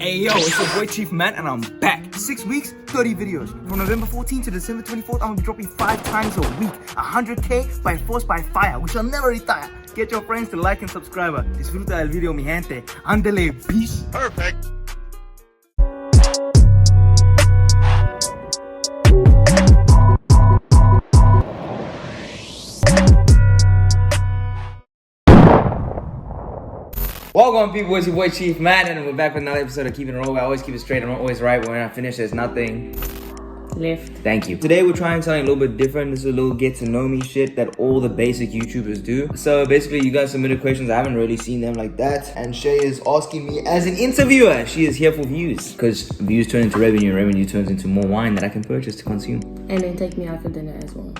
Hey yo, it's your boy Chief Man and I'm back. 6 weeks, 30 videos. From November 14th to December 24th, I'm gonna be dropping 5 times a week. 100k by force by fire. We shall never retire. Get your friends to like and subscribe. Disfruta el video, mi gente. Andale, peace. Perfect. Welcome people, it's your boy Chief Man and we're back with another episode of Keeping It Real. I always keep it straight, I'm not always right. When I finish, there's nothing left. Thank you. Today we're trying something a little bit different. This is a little get to know me shit that all the basic YouTubers do. So basically you guys submitted questions, I haven't really seen them like that. And Shay is asking me as an interviewer. She is here for views. Because views turn into revenue and revenue turns into more wine that I can purchase to consume. And then take me out for dinner as well.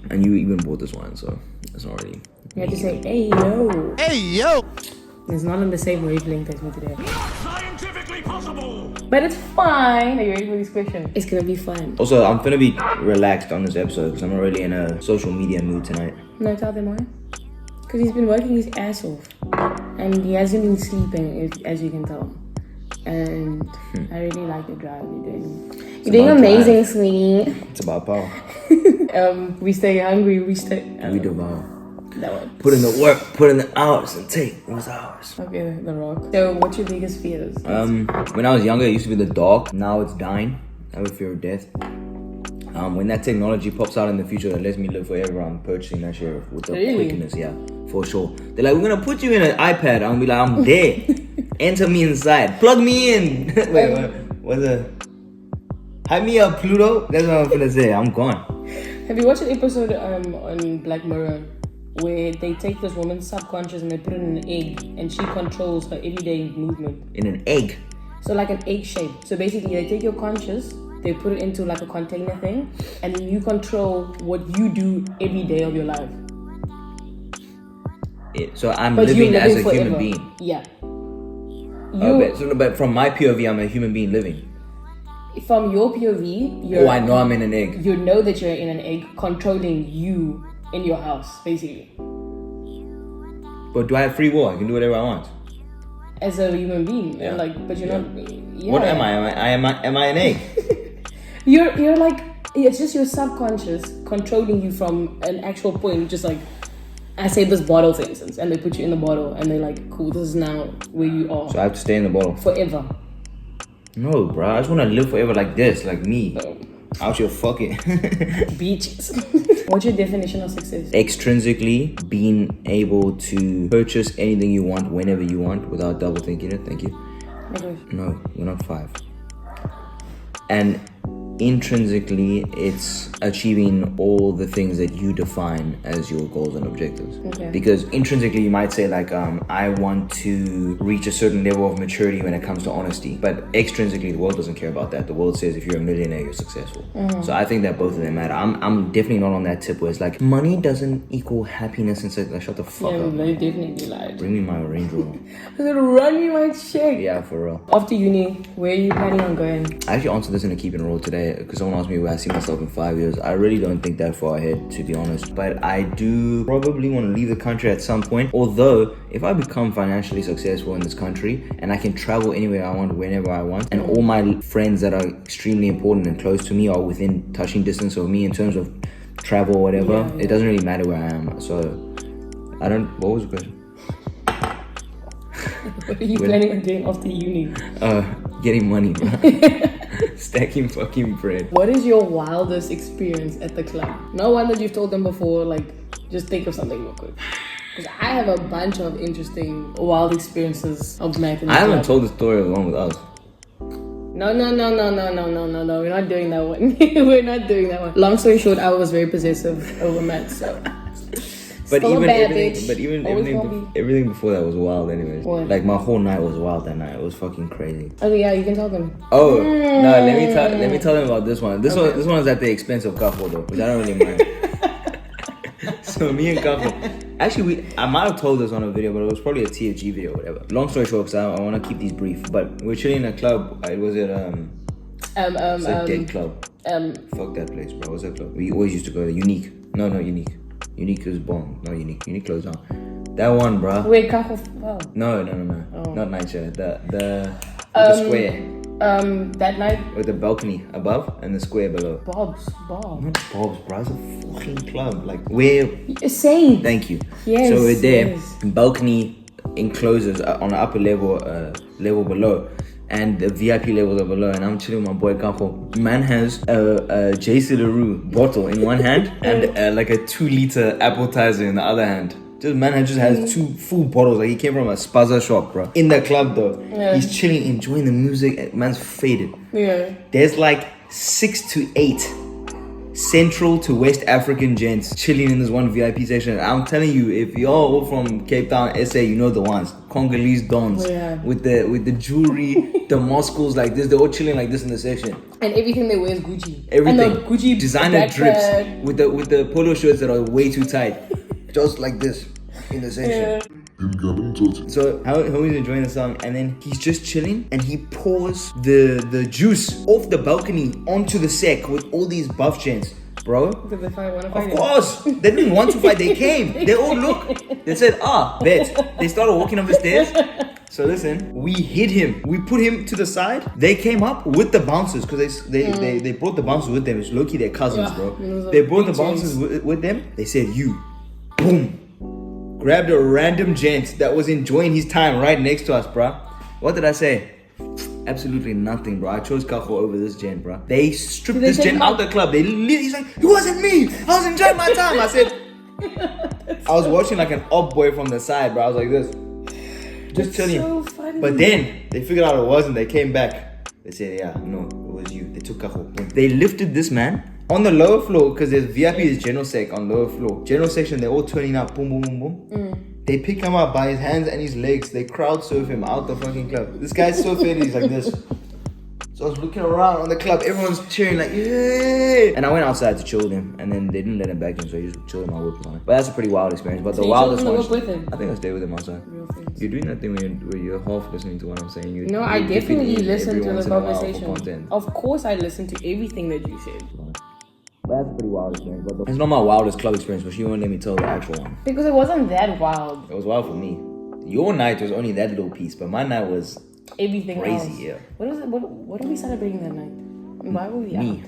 And you even bought this wine, so it's not really... You have to say, hey yo. Hey yo! It's not on the same wavelength as me today. Not scientifically possible! But it's fine. Are you ready for this question? It's gonna be fun. Also, I'm gonna be relaxed on this episode because I'm not really in a social media mood tonight. No, tell them why. Because he's been working his ass off. And he hasn't been sleeping, as you can tell. And I really like the drive you're doing. You're doing amazing, sweetie. It's about power. We stay hungry, we We devour. That one. Put in the work, put in the hours, and take what's ours. Okay, The Rock. So, what's your biggest fears? When I was younger, it used to be the dark. Now it's dying. I have a fear of death. When that technology pops out in the future that lets me live forever, I'm purchasing that shit with the quickness, yeah, for sure. They're like, we're gonna put you in an iPad. I'm gonna be like, I'm dead. Enter me inside. Plug me in. Wait, what's the... Hype me up, Pluto. That's what I'm gonna say. I'm gone. Have you watched an episode on Black Mirror where they take this woman's subconscious and they put it in an egg and she controls her everyday movement? In an egg? So like an egg shape. So basically they take your conscious, they put it into like a container thing, and then you control what you do every day of your life. So I'm living as a human being? Yeah. But from my POV, I'm a human being living. From your POV, I know I'm in an egg. You know that you're in an egg controlling you in your house, basically. But do I have free will? I can do whatever I want. As a human being, yeah. But you're not. Yeah. What am I? Am I an egg? You're like, it's just your subconscious controlling you from an actual point. Just like, I say this bottle, for instance, and they put you in the bottle, and they're like, cool, this is now where you are. So I have to stay in the bottle forever. No, bro. I just want to live forever like this, like me. No. Out here fucking. Beaches. What's your definition of success? Extrinsically being able to purchase anything you want whenever you want without double thinking it. Thank you. Okay. No, we're not 5. And intrinsically, it's achieving all the things that you define as your goals and objectives. Okay. Because intrinsically, you might say like, I want to reach a certain level of maturity when it comes to honesty. But extrinsically, the world doesn't care about that. The world says if you're a millionaire, you're successful. So I think that both of them matter. I'm definitely not on that tip where it's like, money doesn't equal happiness and like, shut the fuck up. They definitely lied. Bring me my Range Rover. I said, run me my check. Yeah, for real. After uni, where are you planning on going? I actually answered this in a Keeping It Real today because someone asked me where I see myself in 5 years. I really don't think that far ahead, to be honest. But I do probably want to leave the country at some point. Although, if I become financially successful in this country and I can travel anywhere I want, whenever I want, and all my friends that are extremely important and close to me are within touching distance of me in terms of travel or whatever, it doesn't really matter where I am. So, what was the question? What are you planning on doing after uni? Getting money, bro. Stacking fucking bread. What is your wildest experience at the club? Not one that you've told them before, like, just think of something real quick. Because I have a bunch of interesting wild experiences of night in the club. I haven't told the story of the one with us. No. We're not doing that one. We're not doing that one. Long story short, I was very possessive over Matt, so... But Still even everything, everything before that was wild anyways. What? Like my whole night was wild that night. It was fucking crazy. Okay, yeah, you can tell them. Oh, no, let me tell them about this one. This one's at the expense of couple though, which I don't really mind. So me and couple, actually I might have told this on a video, but it was probably a TFG video or whatever. Long story short, because I want to keep these brief. But we're chilling in a club. It was at it's a dead club. Fuck that place, bro. What's that club? We always used to go to Unique. No, Unique. Unique is bomb. No, Unique. Unique closed down. That one, bro. Wait, Kaho. Oh. No. Not Nightshade. The With the square. That night, With the balcony above and the square below. Bob's. Not Bob's, bro. It's a fucking club. Like, where... Same. Thank you. Yes. So we're there. Yes. Balcony encloses on the upper level below. And the VIP levels are below. And I'm chilling with my boy Capo. Man has a J.C. LaRue bottle in one hand and like a 2-liter appetizer in the other hand. Just man just has 2 full bottles. Like he came from a spaza shop, bro. In the club though. Yeah. He's chilling, enjoying the music. Man's faded. Yeah. There's like 6 to 8 Central to West African gents chilling in this one VIP section. I'm telling you, if you're all from Cape Town, SA, you know the ones. Congolese dons with the jewelry, the Moscows like this. They're all chilling like this in the section. And everything they wear is Gucci. Everything. And the Gucci designer backpack. drips with the polo shirts that are way too tight, just like this in the section. So how he's enjoying the song, and then he's just chilling, and he pours the juice off the balcony onto the sec with all these buff gents, bro. Did they fight? Of course, they didn't want to fight. They came. They all look. They said, bet. They started walking up the stairs. So listen, we hid him. We put him to the side. They came up with the bouncers because they brought the bouncers with them. It's low-key their cousins, bro. They brought the bouncers with them. They said, you, boom. Grabbed a random gent that was enjoying his time right next to us, bro. What did I say? Absolutely nothing, bro. I chose Kaho over this gent, bro. They stripped this gent out the club. He's like, it wasn't me. I was enjoying my time. I said, I was watching like an op boy from the side, bro. I was like this. Just telling you. So funny. But then they figured out it wasn't. They came back. They said, yeah, no, it was you. They took Kaho. They lifted this man on the lower floor, because there's VIP is general sec on lower floor. General section, they're all turning up. Boom, boom, boom, boom. They pick him up by his hands and his legs. They crowd surf him out the fucking club. This guy's so fat, he's like this. So I was looking around on the club. Everyone's cheering like, yeah. And I went outside to chill with him, and then they didn't let him back in, so he just chilled in my whip on it. But that's a pretty wild experience. But the wildest one, with him? I think I stayed with him outside. You're doing that thing where you're half listening to what I'm saying. No, I definitely listen to every the once in a while for conversation. content. Of course, I listen to everything that you said. But that's a pretty wild experience. But it's not my wildest club experience, but she won't let me tell the actual one. Because it wasn't that wild. It was wild for me. Your night was only that little piece, but my night was Everything crazy, else. yeah. What was it? What are we celebrating that night? Why were we out? Me.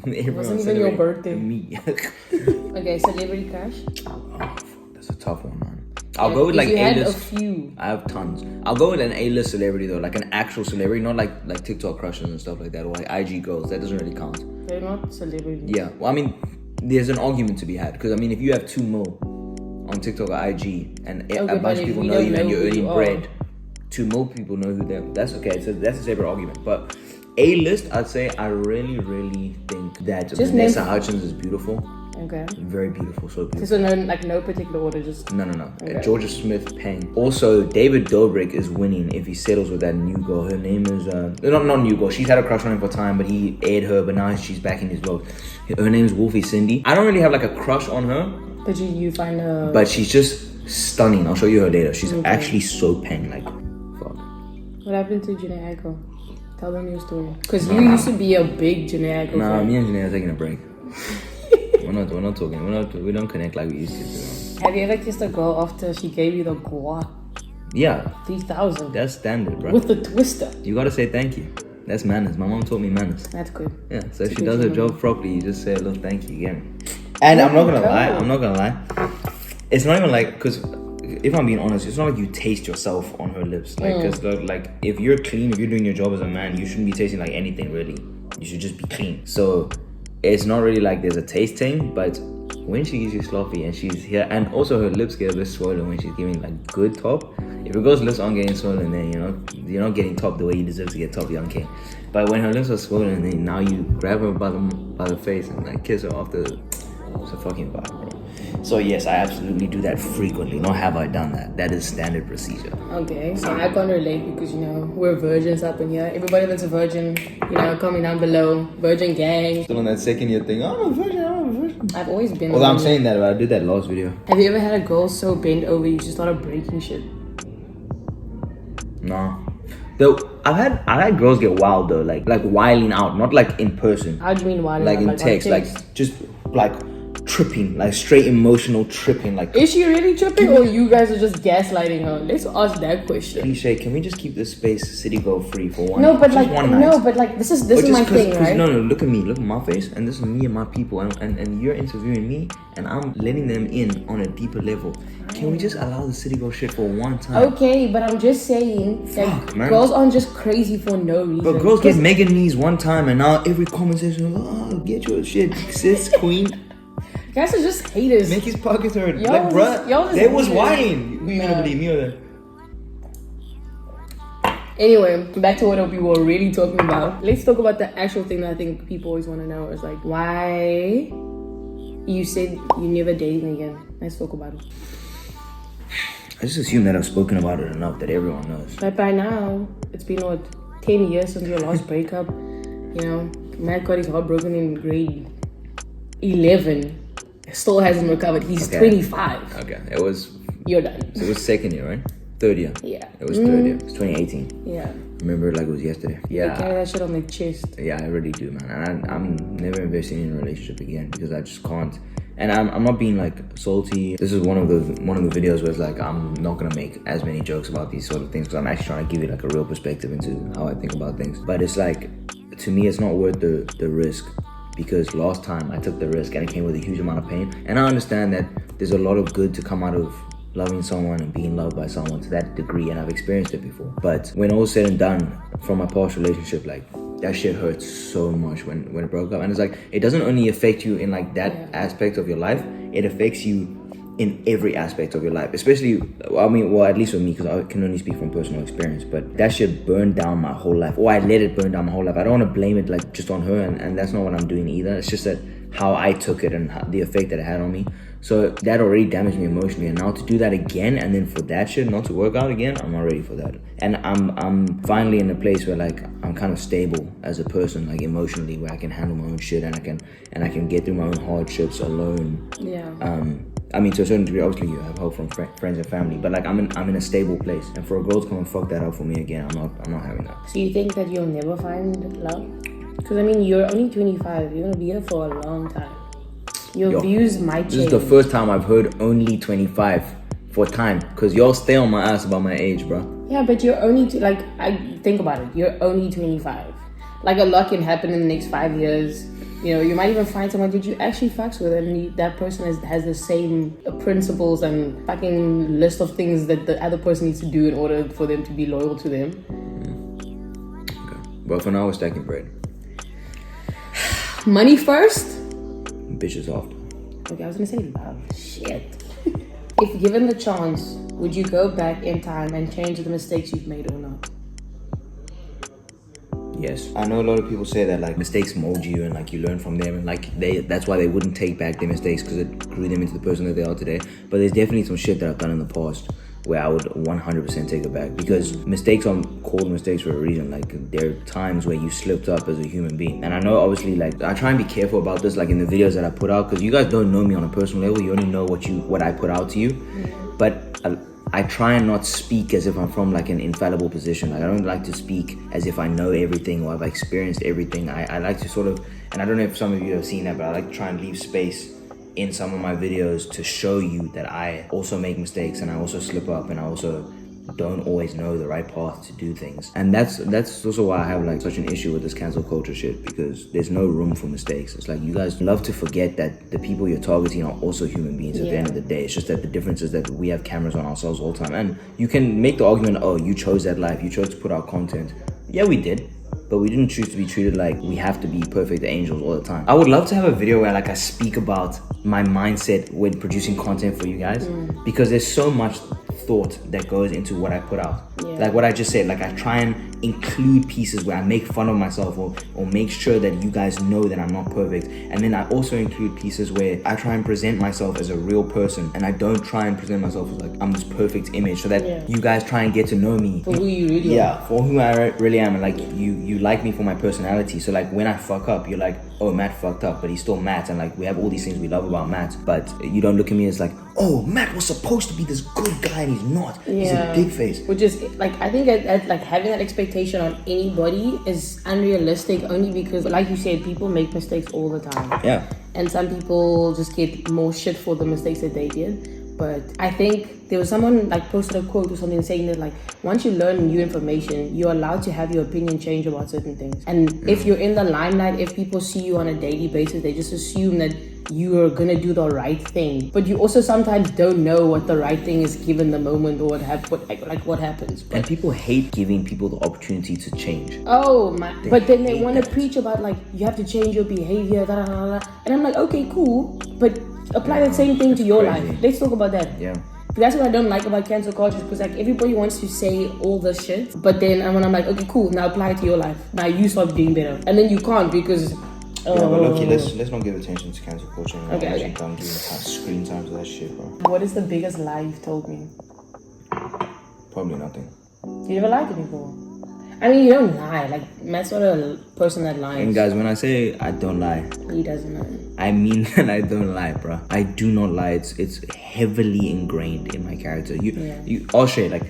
It wasn't even your birthday. Me. Okay, celebrity crush. Oh, that's a tough one, man. I'll go with like you had a A-list. few. I have tons. I'll go with an A-list celebrity though, like an actual celebrity, not like TikTok crushes and stuff like that, or like IG girls. That doesn't really count. They're not celebrities. Yeah, well, I mean, there's an argument to be had because I mean, if you have 2 mil on TikTok or IG and a bunch of people know you and you're earning bread, 2 mil people know who they are. That's okay. So that's a separate argument. But A-list, I'd say I really, really think that Vanessa Hudgens is beautiful. Okay. Very beautiful, so beautiful. So no particular order, just No. Okay. Georgia Smith Payne. Also, David Dobrik is winning if he settles with that new girl. Her name is not new girl. She's had a crush on him for time, but he aired her. But now she's back in his world. Her name is Wolfie Cindy. I don't really have like a crush on her, but you find her. but she's just stunning. I'll show you her later. She's actually so Payne, like fuck. What happened to Janae Aiko? Tell them your story. Because you used to be a big Janae Aiko Nah, fan. me and Janae are taking a break. We're not talking. We don't connect like we used to. Have you ever kissed a girl after she gave you the guac? Yeah, 3,000 that's standard, bro. with the twister. You gotta say thank you. That's manners. My mom taught me manners. That's good. Yeah, so if she does her job properly, you just say a little thank you, you get me? And I'm not gonna lie. It's not even like, because if I'm being honest, it's not like you taste yourself on her lips. Like, because like, if you're clean, if you're doing your job as a man, you shouldn't be tasting like anything really. You should just be clean. So it's not really like there's a taste thing, but when she gives you sloppy and she's here, and also her lips get a bit swollen when she's giving like good top. If a girl's lips aren't getting swollen, then you're not getting top the way you deserve to get top, young king. But when her lips are swollen, then now you grab her by the face and like kiss her after. It's a fucking vibe, bro. So yes, I absolutely do that frequently. Nor have I done that. That is standard procedure. Okay, so I can't relate because we're virgins up in here. Everybody that's a virgin, comment down below. Virgin gang. Still on that second year thing. I'm a virgin. I've always been. Well, I'm saying that, but I did that last video. Have you ever had a girl so bent over you just started breaking shit? No. Though I've had girls get wild though, like wilding out, not like in person. How do you mean wilding like out? in text, like just like tripping, like straight emotional tripping. Like, is she really tripping, or you guys are just gaslighting her? Let's ask that question. please, Shay, can we just keep this space city girl free for one? No, but just like, one night? no, but like, this is my thing, right? No, look at me, look at my face, and this is me and my people, and you're interviewing me, and I'm letting them in on a deeper level. Can we just allow the city girl shit for one time? Okay, but I'm just saying that man. girls aren't just crazy for no reason. But girls get Megan knees one time, and now every conversation, oh, get your shit, sis, queen. Guys are just haters. Make his pockets hurt. Y'all Like, bruh, they was haters. whining. You gonna believe me or that? Anyway, back to what we were really talking about. Let's talk about the actual thing that I think people always want to know is like, why you said you never dating again. Let's talk about it. I just assume that I've spoken about it enough that everyone knows. But by now, it's been 10 years since your last breakup. You know, Matt got his heart broken in grade 11. Still hasn't recovered. He's 25. Okay, it was. You're done. So it was second year, right? Third year. Yeah. It was third year. It was 2018. Yeah. Remember it like it was yesterday. You carry that shit on the chest. Yeah, I really do, man. And I'm never investing in a relationship again because I just can't. And I'm not being like salty. This is one of the videos where it's like I'm not gonna make as many jokes about these sort of things because I'm actually trying to give you like a real perspective into how I think about things. But it's like, to me, it's not worth the risk. Because last time I took the risk and it came with a huge amount of pain. And I understand that there's a lot of good to come out of loving someone and being loved by someone to that degree, and I've experienced it before. But when all said and done, from my past relationship, like, that shit hurts so much when it broke up. And it's like, it doesn't only affect you in like that aspect of your life, it affects you in every aspect of your life, especially, at least with me, because I can only speak from personal experience, but that shit burned down my whole life, or I let it burn down my whole life. I don't want to blame it like just on her, and that's not what I'm doing either. It's just that how I took it and the effect that it had on me. So that already damaged me emotionally, and now to do that again, and then for that shit not to work out again, I'm not ready for that. And I'm finally in a place where like I'm kind of stable as a person, like emotionally, where I can handle my own shit and I can get through my own hardships alone. Yeah. I mean, to a certain degree, obviously you have help from friends and family, but like I'm in a stable place, and for a girl to come and fuck that up for me again, I'm not having that. So you think that you'll never find love? Because I mean, you're only 25. You're gonna be here for a long time. Your views might change. This is the first time I've heard only 25 for time, because y'all stay on my ass about my age, bro. Yeah, but you're only think about it. You're only 25. Like, a lot can happen in the next 5 years. You know, you might even find someone that you actually fucks with, and that person has the same principles and fucking list of things that the other person needs to do in order for them to be loyal to them. Okay. But for now, we're stacking bread. Money first? Bitches after. Okay, I was gonna say love. Shit. If given the chance, would you go back in time and change the mistakes you've made or not? Yes. I know a lot of people say that like mistakes mold you and like you learn from them, and like that's why they wouldn't take back their mistakes, because it grew them into the person that they are today. But there's definitely some shit that I've done in the past where I would 100% take it back, because mistakes are called mistakes for a reason. Like, there are times where you slipped up as a human being, and I know obviously like I try and be careful about this, like in the videos that I put out, because you guys don't know me on a personal level. You only know what I put out to you. But I try and not speak as if I'm from like an infallible position. Like, I don't like to speak as if I know everything or I've experienced everything. I like to sort of, and I don't know if some of you have seen that, but I like to try and leave space in some of my videos to show you that I also make mistakes, and I also slip up, and I also don't always know the right path to do things. And that's also why I have like such an issue with this cancel culture shit, because there's no room for mistakes. It's like, you guys love to forget that the people you're targeting are also human beings at the end of the day. It's just that the difference is that we have cameras on ourselves all the time, and you can make the argument, oh, you chose that life, you chose to put out content. Yeah, we did, but we didn't choose to be treated like we have to be perfect angels all the time. I would love to have a video where like I speak about my mindset when producing content for you guys, because there's so much thought that goes into what I put out. Like what I just said, like I try and include pieces where I make fun of myself or make sure that you guys know that I'm not perfect. And then I also include pieces where I try and present myself as a real person, and I don't try and present myself as like I'm this perfect image, so that you guys try and get to know me for who you really are. For who I really am, and like you like me for my personality. So like when I fuck up, you're like, oh, Matt fucked up, but he's still Matt, and like we have all these things we love about Matt, but you don't look at me as like, oh, Matt was supposed to be this good guy and he's not. He's a big face. Which is like, I think that like having that expectation on anybody is unrealistic, only because, like you said, people make mistakes all the time. Yeah. and some people just get more shit for the mistakes that they did. But I think there was someone like posted a quote or something saying that like once you learn new information, you're allowed to have your opinion change about certain things. And if you're in the limelight, if people see you on a daily basis, they just assume that you are gonna do the right thing. But you also sometimes don't know what the right thing is given the moment or what happens. And people hate giving people the opportunity to change. Oh my! But then they want to preach about like you have to change your behavior, and I'm like, okay, cool, but apply that same thing to your life. Let's talk about that. Yeah. That's what I don't like about cancel culture, because like everybody wants to say all this shit, but then when I'm like, okay, cool, now apply it to your life. Now you start doing better, and then you can't because. Yeah, but okay, let's not give attention to cancel culture. Okay. Don't give screen time to that shit, bro. What is the biggest lie you've told me? Probably nothing. You never lied to me before. I mean, you don't lie. Like, Matt's not a person that lies. And guys, when I say I don't lie, He doesn't lie. I mean that I don't lie, bro. I do not lie. It's heavily ingrained in my character. I'll share, like,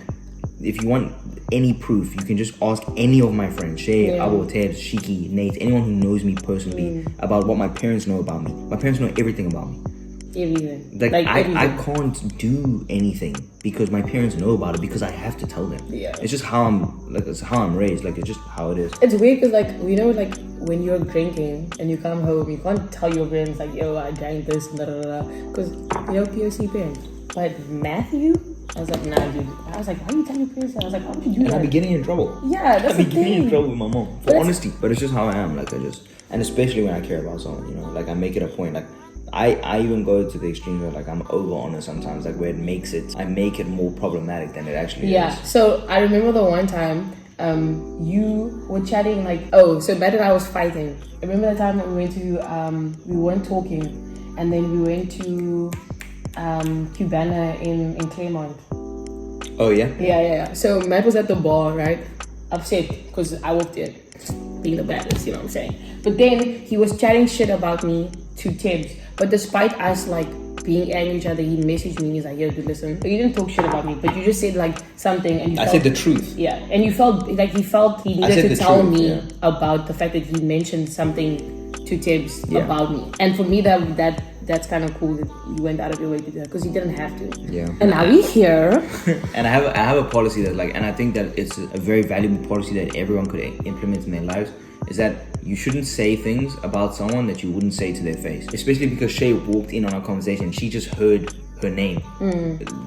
if you want any proof, you can just ask any of my friends, Shay, Abo, Tabs, Shiki, Nate, anyone who knows me personally about what my parents know about me. My parents know everything about me. Everything. Like everything. I can't do anything because my parents know about it because I have to tell them. Yeah. It's just how I'm raised. Like, it's just how it is. It's weird because, like, you know, like, when you're drinking and you come home, you can't tell your parents, like, yo, I drank this, and because, you know, POC parents. But Matthew, I was like, nah, dude. I was like, why you tell your parents that? I was like, why would you do that? And I'd be getting in trouble. Yeah, that's I'd be the getting in thing. trouble with my mom for honesty. But it's just how I am. Like, and especially when I care about someone, you know, like, I make it a point. Like, I even go to the extreme where, like, I'm over honest sometimes, like, where I make it more problematic than it actually is. Yeah. So I remember the one time you were chatting, like, so Matt and I was fighting. I remember the time that we went to we weren't talking, and then we went to Cubana in Claremont. Oh yeah? Yeah. So Matt was at the bar, right? Upset because I walked in, being the baddest, you know what I'm saying? But then he was chatting shit about me to Tibbs. But despite us like being angry at each other, he messaged me and he's like, yo, dude, listen. So you didn't talk shit about me, but you just said like something, and I said the truth. Yeah, and you felt like he needed to tell me about the fact that he mentioned something to Tibbs about me. And for me, that's kind of cool that you went out of your way to do that, because you didn't have to. Yeah. And now we're here. And I have a policy that, like, and I think that it's a very valuable policy that everyone could implement in their lives, is that you shouldn't say things about someone that you wouldn't say to their face. Especially because Shay walked in on our conversation. She just heard her name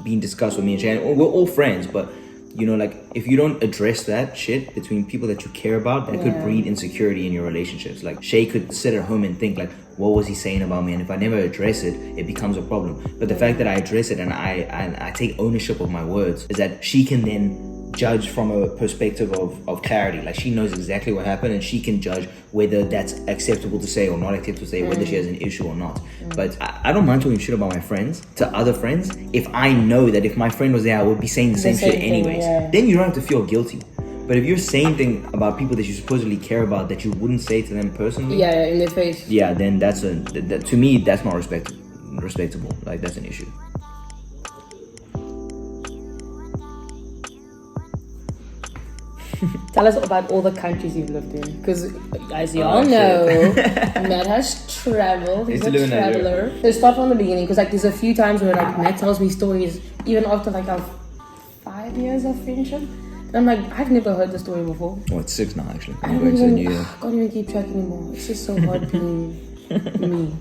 being discussed with me and Shay. And we're all friends, but, you know, like, if you don't address that shit between people that you care about, that could breed insecurity in your relationships. Like, Shay could sit at home and think, like, what was he saying about me? And if I never address it, it becomes a problem. But the fact that I address it and I take ownership of my words is that she can then judge from a perspective of clarity. Like, she knows exactly what happened, and she can judge whether that's acceptable to say or not acceptable to say, whether she has an issue or not. But I don't mind talking shit about my friends to other friends if I know that if my friend was there, I would be saying the same shit anyways. Then you don't have to feel guilty. But if you're saying things about people that you supposedly care about that you wouldn't say to them personally, in their face, then that's to me, that's not respectable. Like, that's an issue. Tell us about all the countries you've lived in, because as you all know, Matt has traveled. He's a traveler. Let's start from the beginning, because like there's a few times where like Matt tells me stories even after like our 5 years of friendship. And I'm like, I've never heard the story before. Oh, it's 6 now actually. I don't even keep track anymore. It's just so hard being me.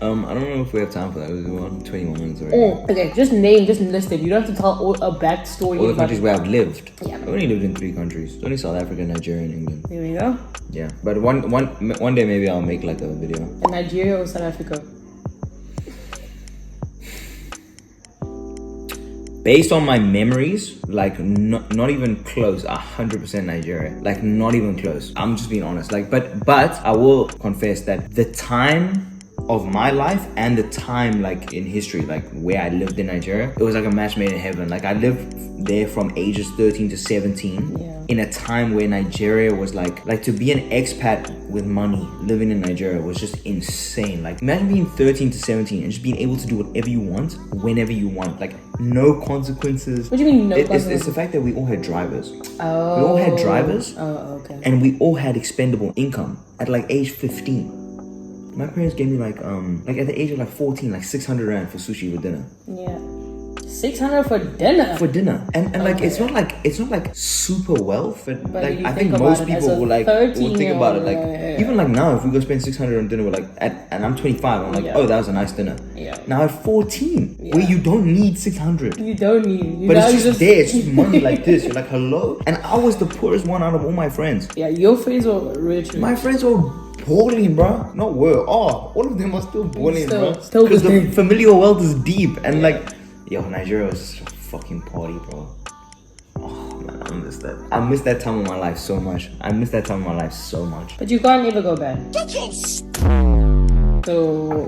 I don't know if we have time for that. We're on 21 minutes already. Oh, okay. Just list it. You don't have to tell a backstory. All the countries where I've lived. Yeah. I've only lived in 3 countries. Only South Africa, Nigeria, and England. There we go. Yeah, but one day maybe I'll make like a video. In Nigeria or South Africa? Based on my memories, like not even close, 100% Nigeria. Like, not even close. I'm just being honest. Like, but I will confess that the time of my life and the time like in history, like where I lived in Nigeria, it was like a match made in heaven. Like, I lived there from ages 13 to 17 in a time where Nigeria was like to be an expat with money living in Nigeria was just insane. Like, imagine being 13 to 17 and just being able to do whatever you want whenever you want. Like, no consequences. What do you mean no consequences? It's the fact that we all had drivers. Oh. We all had drivers. Oh, okay. And we all had expendable income at like age 15. My parents gave me like at the age of like 14, like 600 rand for sushi for dinner. Yeah. 600 for dinner. For dinner, and like it's not like super wealth, but like you I think think about most it as people a will think about it like 13-year-old, even like now if we go spend 600 on dinner, we're like and I'm 25, I'm like Yeah. oh that was a nice dinner. Yeah. Now at 14, where Yeah. you don't need 600. You don't need. But it's just there, it's just money like this. You're like, hello? And I was the poorest one out of all my friends. Yeah, your friends were rich. My friends were balling, bro. Not were. Oh, all of them are still balling, bro. Still Because the balling. familial wealth is deep. And like, yo, Nigeria was just a fucking party, bro. Oh, man, I miss that. I miss that time of my life so much. I miss that time of my life so much. But you can't ever go back. So,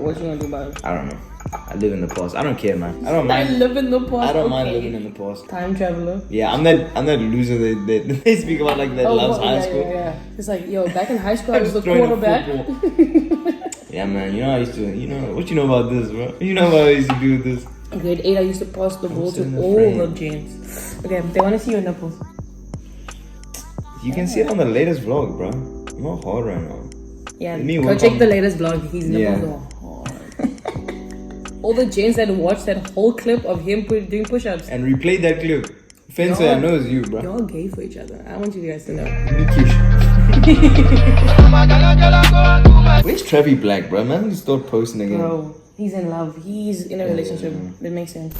what you gonna do about it? I don't know. I live in the past. I don't care, man. I don't I mind. live in the past. I don't mind okay. living in the past. Time traveler. Yeah, I'm that loser they speak about like that loves high school. Yeah. It's like, yo, back in high school, I I'm was the just throwing a quarterback. football. Yeah, man. You know I used to. You know what you know about this, bro? You know what I used to do with this? In grade 8, I used to pass the ball sitting to in the all frame. the gents. Okay, they want to see your nipples. You can see it on the latest vlog, bro. I'm not hard right now. Yeah, Me go work check on- the latest vlog. His nipples Yeah. are hard. All the gents that watched that whole clip of him doing push-ups. And replay that clip. Fencer, Y'all- I know it's you, bro. Y'all gay for each other. I want you guys to know. Where's Trevi Black, bro? Man, you start posting again. Bro, he's in love. He's in a relationship. That makes sense.